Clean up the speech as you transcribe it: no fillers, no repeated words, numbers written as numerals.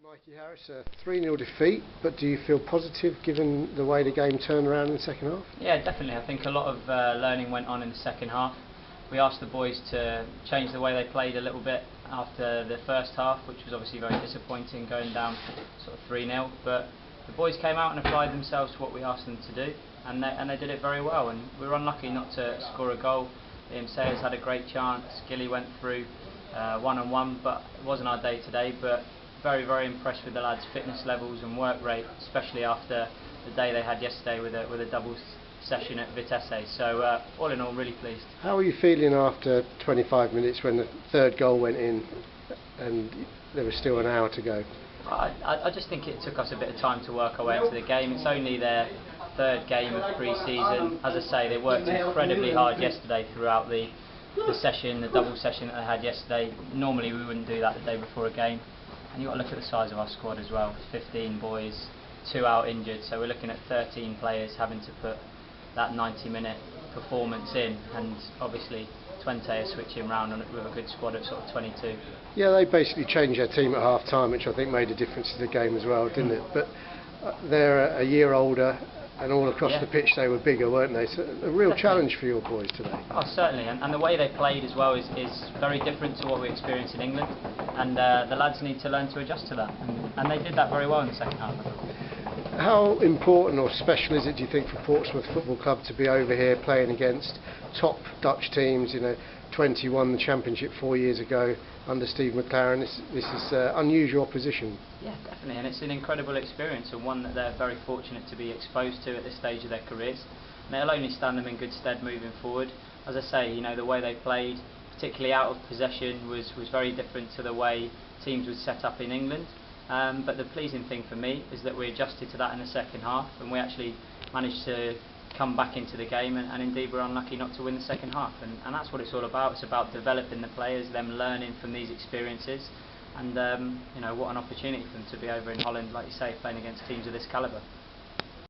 Mikey Harris, a 3-0 defeat, but do you feel positive given the way the game turned around in the second half? Yeah, definitely. I think a lot of learning went on in the second half. We asked the boys to change the way they played a little bit after the first half, which was obviously very disappointing, going down sort of 3-0. But the boys came out and applied themselves to what we asked them to do, and they did it very well. And we were unlucky not to score a goal. Liam Sayers had a great chance. Gilly went through one-on-one, but it wasn't our day today. But very, very impressed with the lads' fitness levels and work rate, especially after the day they had yesterday with a double session at Vitesse. So all in all, really pleased. How are you feeling after 25 minutes when the third goal went in and there was still an hour to go? I just think it took us a bit of time to work our way into the game. It's only their third game of pre-season. As I say, they worked incredibly hard yesterday throughout the session, the double session that they had yesterday. Normally we wouldn't do that the day before a game. And you've got to look at the size of our squad as well. 15 boys, 2 out injured, so we're looking at 13 players having to put that 90-minute performance in, and obviously Twente are switching round with a good squad of sort of 22. Yeah, they basically changed their team at half-time, which I think made a difference to the game as well, didn't it? But they're a year older, and all across the pitch they were bigger, weren't they? So a real challenge for your boys today. Oh, certainly, and the way they played as well is very different to what we experience in England, and the lads need to learn to adjust to that, and they did that very well in the second half. How important or special is it, do you think, for Portsmouth Football Club to be over here playing against top Dutch teams? You know, Twente won the Championship 4 years ago under Steve McLaren. This is unusual opposition. Yeah, definitely, and it's an incredible experience, and one that they're very fortunate to be exposed to at this stage of their careers. And it'll only stand them in good stead moving forward. As I say, you know, the way they played, particularly out of possession, was very different to the way teams would set up in England. But the pleasing thing for me is that we adjusted to that in the second half, and we actually managed to come back into the game, and indeed we're unlucky not to win the second half, and that's what it's all about. It's about developing the players, them learning from these experiences, and you know, what an opportunity for them to be over in Holland, like you say, playing against teams of this calibre.